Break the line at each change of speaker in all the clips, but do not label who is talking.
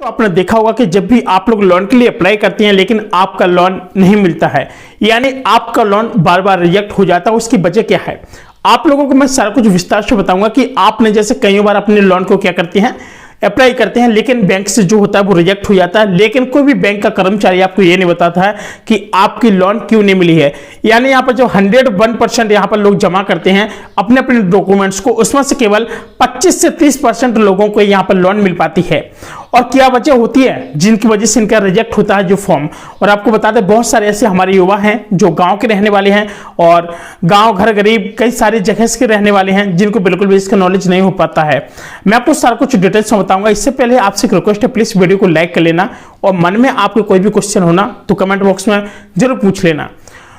तो आपने देखा होगा कि जब भी आप लोग लोन के लिए अप्लाई करते हैं लेकिन आपका लोन नहीं मिलता है, यानी आपका लोन बार बार रिजेक्ट हो जाता है, उसकी वजह क्या है आप लोगों को मैं सारा कुछ विस्तार से बताऊंगा कि आपने जैसे कई बार अपने लोन को क्या करते हैं अप्लाई करते हैं लेकिन बैंक से जो होता है वो रिजेक्ट हो जाता है, लेकिन कोई भी बैंक का कर्मचारी आपको ये नहीं बताता है कि आपकी लोन क्यों नहीं मिली है। यानी यहाँ पर जो 101% यहाँ पर लोग जमा करते हैं अपने अपने डॉक्यूमेंट्स को, उसमें से केवल 25 से 30% लोगों को यहाँ पर लोन मिल पाती है। और क्या वजह होती है जिनकी वजह से इनका रिजेक्ट होता है जो फॉर्म। और आपको बता दें बहुत सारे ऐसे हमारे युवा हैं जो गांव के रहने वाले हैं और गांव घर गरीब कई सारी जगह के रहने वाले हैं जिनको बिल्कुल भी इसका नॉलेज नहीं हो पाता है। मैं आपको सारा कुछ डिटेल्स में बताऊंगा। इससे पहले आपसे एक रिक्वेस्ट है, प्लीज वीडियो को लाइक कर लेना और मन में आपको कोई भी क्वेश्चन होना तो कमेंट बॉक्स में जरूर पूछ लेना।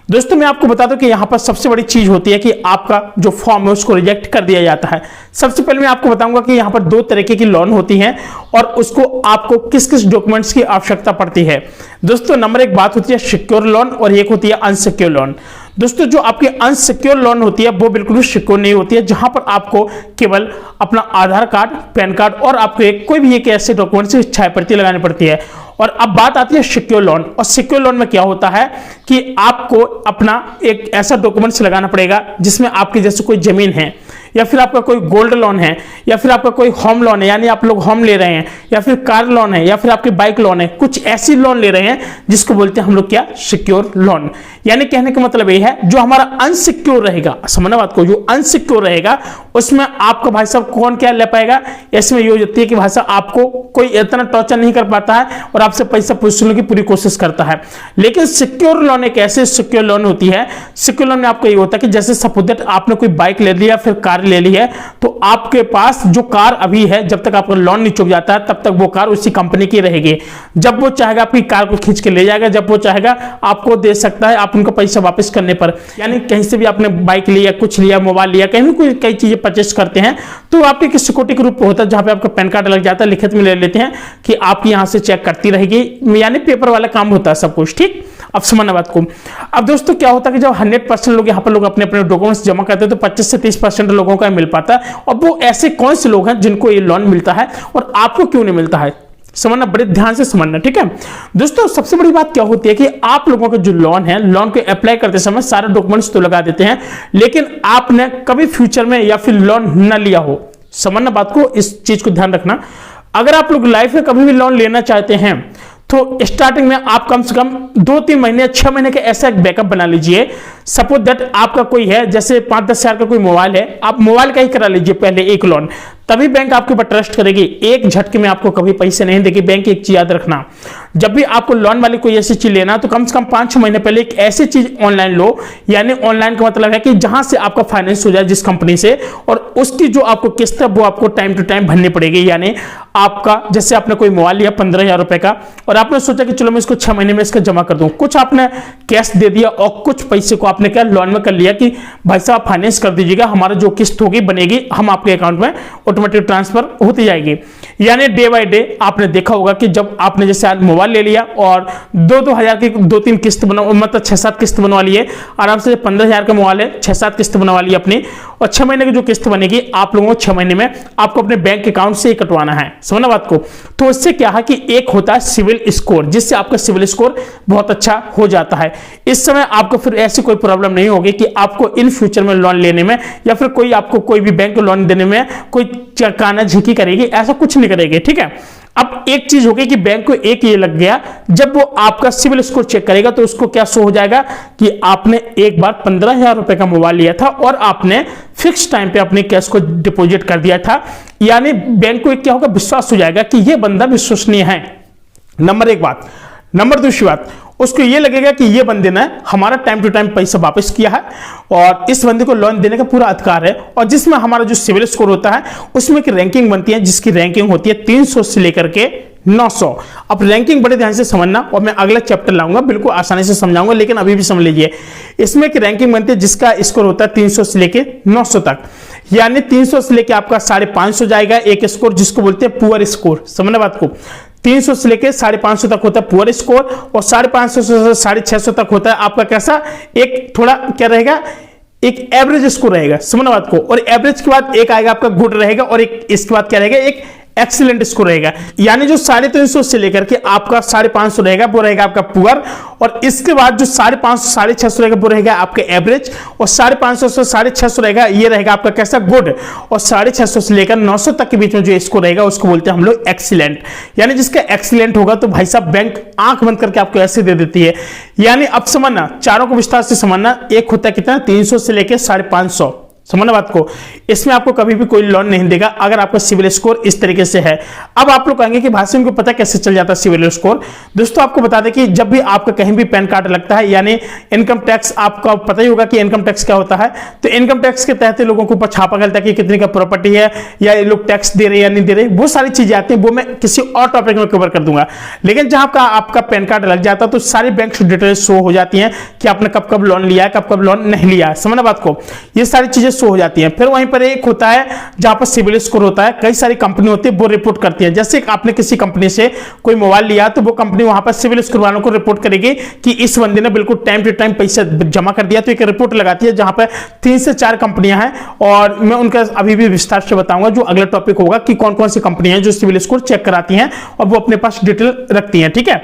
दोस्तों मैं आपको बता दूं कि यहां पर सबसे बड़ी चीज होती है कि आपका जो फॉर्म है उसको रिजेक्ट कर दिया जाता है। सबसे पहले मैं आपको बताऊंगा कि यहां पर दो तरीके की लोन होती हैं और उसको आपको किस किस डॉक्यूमेंट्स की आवश्यकता पड़ती है। दोस्तों नंबर एक बात होती है सिक्योर लोन और एक होती है अनसिक्योर लोन। दोस्तों जो आपकी अनसिक्योर लोन होती है वो बिल्कुल भी सिक्योर नहीं होती है, जहां पर आपको केवल अपना आधार कार्ड, पैन कार्ड और आपको कोई भी एक ऐसे डॉक्यूमेंट्स की छाया प्रति लगानी पड़ती है। और अब बात आती है सिक्योर लोन। और सिक्योर लोन में क्या होता है कि आपको अपना एक ऐसा डॉक्यूमेंट्स लगाना पड़ेगा जिसमें आपकी जैसे कोई जमीन है या फिर आपका कोई गोल्ड लोन है या फिर आपका कोई होम लोन है, यानी आप लोग होम ले रहे हैं, या फिर कार लोन है या फिर आपकी बाइक लोन है, कुछ ऐसी लोन ले रहे हैं जिसको बोलते हैं हम लोग क्या, सिक्योर लोन। यानी कहने का मतलब ये है जो हमारा अनसिक्योर रहेगा, समझना बात को, जो अनसिक्योर रहेगा उसमें आपको भाई साहब कौन क्या ले पाएगा, इसमें ये हो जाती है कि भाई साहब आपको कोई इतना टॉर्चर नहीं कर पाता है और आपसे पैसा पूछने की पूरी कोशिश करता है। लेकिन सिक्योर लोन एक ऐसे सिक्योर लोन होती है, सिक्योर लोन में आपको ये होता है कि जैसे सपोज दैट आपने कोई बाइक ले लिया फिर कार ले ली है, तो आपके पास जो कार अभी है जब तक आपका लोन नहीं चुक जाता है तब तक वो कार उसी कंपनी की रहेगी। जब वो चाहेगा आपकी कार को खींच के ले जाएगा, जब वो चाहेगा आपको दे सकता है, आप उनका पैसा वापस करने पर। यानी कहीं से भी आपने बाइक लिया, कुछ लिया, मोबाइल लिया, कहीं भी कोई कई चीजें परचेस करते हैं तो आपके सिक्योरिटी के रूप में होता है जहां पे आपका पैन कार्ड लग जाता है, लिखित में ले लेते हैं कि आपकी यहां से चेक करती रहेगी, यानी पेपर वाला काम होता है सब कुछ। ठीक, अब समझना बात को। अब दोस्तों क्या होता है कि जब 100% लोग यहाँ पर लोग अपने अपने डॉक्यूमेंट्स जमा करते हैं तो 25 से 30% लोगों का मिल पाता है। और वो ऐसे कौन से लोग हैं जिनको ये लोन मिलता है और आपको क्यों नहीं मिलता है, समझना, बड़े ध्यान से समझना। ठीक है दोस्तों, सबसे बड़ी बात क्या होती है कि आप लोगों का जो लोन है, लोन को अप्लाई करते समय सारे डॉक्यूमेंट्स तो लगा देते हैं लेकिन आपने कभी फ्यूचर में या फिर लोन न लिया हो, समझना बात को, इस चीज को ध्यान रखना। अगर आप लोग लाइफ में कभी भी लोन लेना चाहते हैं तो स्टार्टिंग में आप कम से कम 2-3 महीने 6 महीने का ऐसा एक बैकअप बना लीजिए। सपोज दैट आपका कोई है जैसे 5-10 हजार का कोई मोबाइल है, आप मोबाइल का ही करा लीजिए पहले एक लोन, तभी बैंक आपके ऊपर ट्रस्ट करेगी। एक झटके में आपको कभी पैसे नहीं देगी बैंक। एक चीज याद रखना, जब भी आपको लोन वाली कोई ऐसी चीज लेना तो कम से कम 5-6 महीने पहले एक ऐसी चीज ऑनलाइन लो, यानी ऑनलाइन का मतलब है कि जहां से आपका फाइनेंस हो जाए जिस कंपनी से, और उसकी जो आपको किस्त है वो आपको टाइम टू टाइम भरनी पड़ेगी। यानी आपका जैसे आपने कोई मोबाइल लिया 15,000 रुपए का और आपने सोचा कि चलो मैं इसको 6 महीने में इसका जमा कर दूं, कुछ आपने कैश दे दिया और कुछ पैसे को आपने क्या लोन में कर लिया कि भाई साहब फाइनेंस कर दीजिएगा, हमारा जो किस्त होगी बनेगी हम आपके अकाउंट में ऑटोमेटिक ट्रांसफर होती जाएगी। यानी डे बाय डे आपने देखा होगा कि जब आपने जैसे आज मोबाइल ले लिया और 2-2 हजार की 2-3 किस्त बना, मतलब 6-7 किस्त बनवा लिए आराम से, 15,000 का मोबाइल है 6-7 किस्त बनवा ली अपनी, और 6 महीने की जो किस्त बनेगी आप लोगों को 6 महीने में आपको अपने बैंक अकाउंट से ही कटवाना है, समझना बात को। तो इससे क्या है कि एक होता है सिविल स्कोर, जिससे आपका सिविल स्कोर बहुत अच्छा हो जाता है। इस समय आपको फिर ऐसी कोई प्रॉब्लम नहीं होगी कि आपको इन फ्यूचर में लोन लेने में या फिर कोई आपको कोई भी बैंक लोन देने में कोई काना झिकी करेगी, ऐसा कुछ नहीं करेगी। ठीक है, अब एक चीज हो गई कि बैंक को एक ये लग गया, जब वो आपका सिविल स्कोर चेक करेगा तो उसको क्या शो हो जाएगा कि आपने एक बार 15,000 रुपए का मोबाइल लिया था और आपने फिक्स टाइम पे अपने कैश को डिपॉजिट कर दिया था। यानी बैंक को एक क्या होगा, विश्वास हो जाएगा कि ये बंदा विश्वसनीय है, नंबर एक बात। नंबर दूसरी बात, उसको ये लगेगा कि ये बंदे ने हमारा टाइम टू टाइम पैसा वापस किया है और इस बंदे को लोन देने का पूरा अधिकार है। और जिसमें हमारा जो सिविल स्कोर होता है उसमें की रैंकिंग बनती है, जिसकी रैंकिंग होती है 300 से लेकर के 900। अब रैंकिंग बड़े ध्यान से समझना और मैं अगला चैप्टर लाऊंगा, बिल्कुल आसानी से समझाऊंगा, लेकिन अभी भी समझ लीजिए। इसमें की रैंकिंग बनती है जिसका स्कोर होता है 300 से लेके 900 तक। यानी 300 से लेके आपका 550 जाएगा एक स्कोर, जिसको बोलते हैं पुअर स्कोर, समझना बात को। 300 से लेके 550 तक होता है पुअर स्कोर और 550 से 650 तक होता है आपका कैसा, एक थोड़ा क्या रहेगा, एक एवरेज स्कोर रहेगा, समझना बात को। और एवरेज के बाद एक आएगा आपका गुड रहेगा और एक इसके बाद क्या रहेगा, एक एक्सीलेंट स्कोर रहेगा। यानी जो 350 से लेकर के आपका 550 रहेगा वो रहेगा आपका पुअर, और इसके बाद जो 550 650 रहेगा वो रहेगा आपका एवरेज, और 550 से 650 रहेगा ये रहेगा आपका कैसा गुड, और 650 से लेकर 900 तक के बीच में जो स्कोर रहेगा उसको बोलते हैं हम लोग एक्सीलेंट। यानी जिसका एक्सीलेंट होगा तो भाई साहब बैंक आंख बंद करके आपको ऐसे दे देती है। यानी अब समझना, चारों को विस्तार से समझना, एक होता है कितना 300 से लेकर 550, समझना बात को। इसमें आपको कभी भी कोई लोन नहीं देगा अगर आपका सिविल स्कोर इस तरीके से है। अब आप लोग कहेंगे कि भाषण को पता कैसे चल जाता है सिविल स्कोर। दोस्तों आपको बता दें कि जब भी आपका कहीं भी पैन कार्ड लगता है, यानी इनकम टैक्स, आपको पता ही होगा कि इनकम टैक्स क्या होता है। तो इनकम टैक्स के तहत लोगों को ऊपर छापा करता है कि कितनी का प्रॉपर्टी है, या ये लोग टैक्स दे रहे हैं या नहीं दे रहे, वो सारी चीजें आती हैं, वो मैं किसी और टॉपिक में कवर कर दूंगा। लेकिन जहां आपका पैन कार्ड लग जाता है तो सारी बैंक डिटेल्स शो हो जाती हैं कि आपने कब कब लोन लिया है, कब कब लोन नहीं लिया है, समझना बात को। ये सारी चीजें शो हो जाती हैं। फिर वहीं पर एक होता है जहां पर सिविल स्कोर होता है, कई सारी कंपनी होती है वो रिपोर्ट करती है। जैसे आपने किसी कंपनी से कोई मोबाइल लिया तो वो कंपनी वहां पर सिविल स्कोर वालों को रिपोर्ट करेगी कि इस बंदे ने बिल्कुल टाइम टू टाइम पैसा जमा कर दिया, तो एक रिपोर्ट लगाती है जहां पर 3 से 4 कंपनियां हैं, और मैं उनका अभी भी विस्तार से बताऊंगा जो अगला टॉपिक होगा कि कौन कौन सी कंपनियां हैं जो सिविल स्कोर चेक कराती हैं और वो अपने पास डिटेल रखती हैं, ठीक है।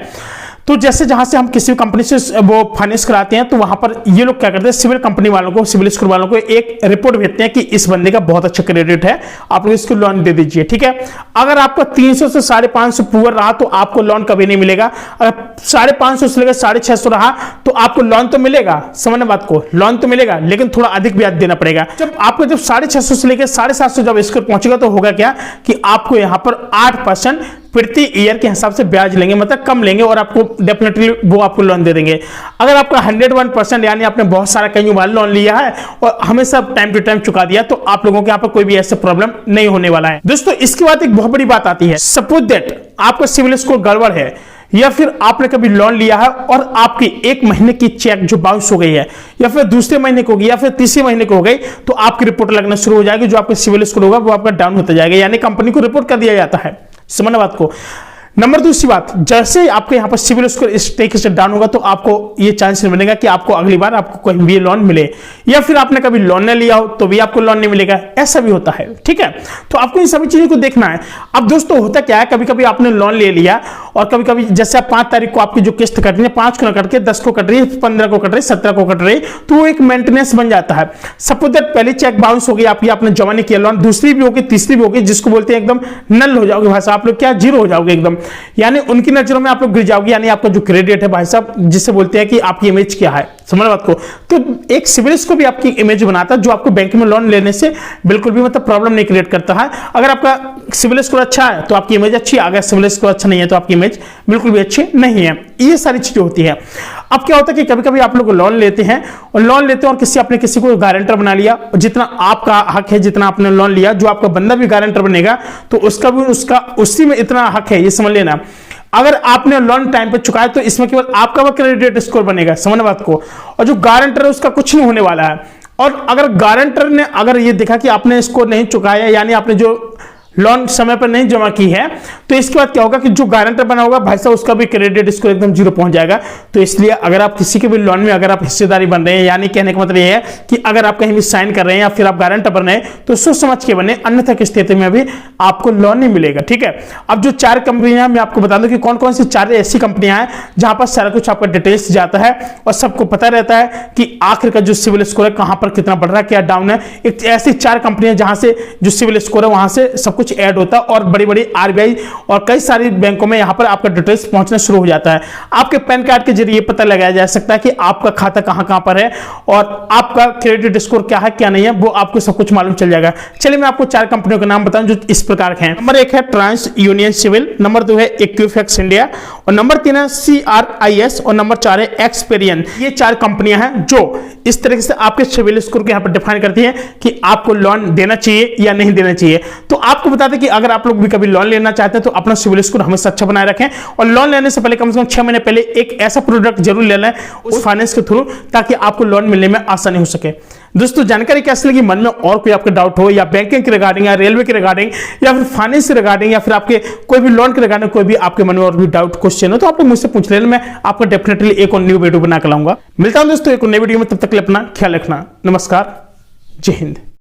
तो जैसे जहां से हम किसी कंपनी से वो फाइनेंस कराते हैं तो वहां पर ये लोग क्या करते हैं, सिविल कंपनी वालों को, सिविल स्कोर वालों को एक रिपोर्ट भेजते हैं कि इस बंदे का बहुत अच्छा क्रेडिट है, आप लोग इसको लोन दे दीजिए, ठीक है। अगर आपका 300 से 550 पुअर रहा तो आपको लोन कभी नहीं मिलेगा। अगर 550 से लेकर 650 रहा तो आपको लोन तो मिलेगा, समझना बात को, लोन तो मिलेगा लेकिन थोड़ा अधिक ब्याज देना पड़ेगा। जब 650 से लेकर 750 जब स्कोर पहुंचेगा तो होगा क्या कि आपको यहां पर 8% प्रति ईयर के हिसाब से ब्याज लेंगे, मतलब कम लेंगे, और आपको डेफिनेटली वो आपको लोन दे देंगे। अगर आपका 101% यानी आपने बहुत सारा कई मोबाइल लोन लिया है और हमेशा टाइम टू टाइम चुका दिया तो आप लोगों के यहाँ पर कोई भी ऐसे प्रॉब्लम नहीं होने वाला है। दोस्तों इसके बाद एक बहुत बड़ी बात आती है, सपोज दैट आपका सिविल स्कोर गड़बड़ है, या फिर आपने कभी लोन लिया है और आपकी 1 महीने की चेक जो बाउंस हो गई है, या फिर दूसरे महीने को होगी, या फिर तीसरे महीने को हो गई, तो आपकी रिपोर्ट लगना शुरू हो जाएगी, जो आपका सिविल स्कोर होगा वो आपका डाउन होता जाएगा, यानी कंपनी को रिपोर्ट कर दिया जाता है, समझना बात को। नंबर दूसरी बात, जैसे आपके यहां पर सिविल स्कोर इस तरीके से डाउन होगा तो आपको ये चांस बनेगा कि आपको अगली बार आपको कहीं भी लोन मिले, या फिर आपने कभी लोन नहीं लिया हो तो भी आपको लोन नहीं मिलेगा, ऐसा भी होता है, ठीक है। तो आपको इन सभी चीजों को देखना है। अब दोस्तों होता क्या है, कभी कभी आपने लोन ले लिया और कभी कभी जैसे आप 5 तारीख को आपकी जो किस्त कट रही है, 5 को न कट के 10 को कट रही है, 15 को कट रही है, 17 को कट रही है, तो वो एक मेंटेनेंस बन जाता है। सपोज दैट पहली चेक बाउंस हो गई आपकी, आपने जमा नहीं किया लोन, दूसरी भी होगी, तीसरी भी होगी, जिसको बोलते हैं एकदम नल हो जाओगे भाई साहब, आप लोग क्या जीरो हो जाओगे एकदम, यानी उनकी नजरों में आप लोग गिर जाओगे, यानी आपका जो क्रेडिट है भाई साहब, जिसे बोलते हैं कि आपकी इमेज क्या है, समझ बात को। तो एक सिविल स्कोर भी आपकी इमेज बनाता है, जो आपको बैंक में लोन लेने से बिल्कुल भी मतलब प्रॉब्लम नहीं क्रिएट करता है। अगर आपका सिविल स्कोर अच्छा है तो आपकी इमेज अच्छी है, अगर सिविल स्कोर अच्छा नहीं है तो आपकी इमेज बिल्कुल भी अच्छी नहीं है। ये सारी चीजें होती है। अब क्या होता है कि कभी कभी आप लोग लोन लेते हैं और आपने किसी को गारंटर बना लिया, जितना आपका हक है, जितना आपने लोन लिया, जो आपका बंदा भी गारंटर बनेगा तो उसका उसी में इतना हक है, ये समझ लेना। अगर आपने लोन टाइम पे चुकाया तो इसमें केवल आपका वो क्रेडिट स्कोर बनेगा, समझना बात को, और जो गारंटर है उसका कुछ नहीं होने वाला है। और अगर गारंटर ने अगर ये देखा कि आपने स्कोर नहीं चुकाया, यानी आपने जो लोन समय पर नहीं जमा की है, तो इसके बाद क्या होगा कि जो गारंटर बना होगा भाई साहब उसका भी क्रेडिट स्कोर एकदम 0 पहुंच जाएगा। तो इसलिए अगर आप किसी के भी लोन में अगर आप हिस्सेदारी बन रहे हैं, यानी कहने का मतलब ये है कि अगर आप कहीं भी साइन कर रहे हैं या फिर आप गारंटर बन रहे हैं तो सोच समझ के बने, अन्यथा की स्थिति में भी आपको लोन नहीं मिलेगा, ठीक है। अब जो 4 कंपनियां मैं आपको बता दूं कि कौन कौन सी 4 ऐसी कंपनियां हैं जहां पर सारा कुछ आपका डिटेल्स जाता है और सबको पता रहता है कि आखिर का जो सिविल स्कोर है कहां पर कितना बढ़ रहा है, क्या डाउन है। एक ऐसी 4 कंपनियां जहां से जो सिविल स्कोर है वहां से सब कुछ ऐड होता है, और बड़ी बड़ी आरबीआई और कई सारी बैंकों में यहां पर आपका डिटेल्स पहुंचना शुरू हो जाता है। आपके पैन कार्ड के जरिए पता लगाया जा सकता है कि आपका खाता कहां पर है और आपका क्रेडिट स्कोर क्या है क्या नहीं है, वो आपको सब कुछ मालूम चल जाएगा। चलिए मैं आपको 4 कंपनियों के नाम बताऊं जो इस प्रकार के हैं। नंबर 1 है ट्रांस यूनियन सिविल, नंबर 2 है इक्विफैक्स इंडिया, और नंबर 3 है CRIS, और नंबर 4 है एक्सपेरियन। ये 4 कंपनियां हैं जो इस तरीके से आपके सिविल स्कोर को यहां पर डिफाइन करती हैं कि आपको लोन देना चाहिए या नहीं देना चाहिए। तो आपको बता दें कि अगर आप लोग भी कभी लोन लेना चाहते हैं तो अपना सिविल स्कोर हमेशा अच्छा बनाए रखें, और लोन लेने से पहले कम से कम 6 महीने पहले एक ऐसा प्रोडक्ट जरूर ले लें उस फाइनेंस के थ्रू, ताकि आपको लोन मिलने में आसानी हो सके। दोस्तों जानकारी कैसी लगी, मन में और कोई आपका डाउट हो, या बैंकिंग के रिगार्डिंग, या रेलवे के रिगार्डिंग, या फिर फाइनेंस के रिगार्डिंग, या फिर आपके कोई भी लोन के रिगार्डिंग कोई भी आपके मन में और भी डाउट क्वेश्चन हो तो आप लोग मुझसे पूछ लेना, मैं आपको डेफिनेटली एक और न्यू वीडियो बना के लाऊंगा। मिलता हूं दोस्तों एक और नई वीडियो में, तब तक के लिए अपना ख्याल रखना। नमस्कार, जय हिंद।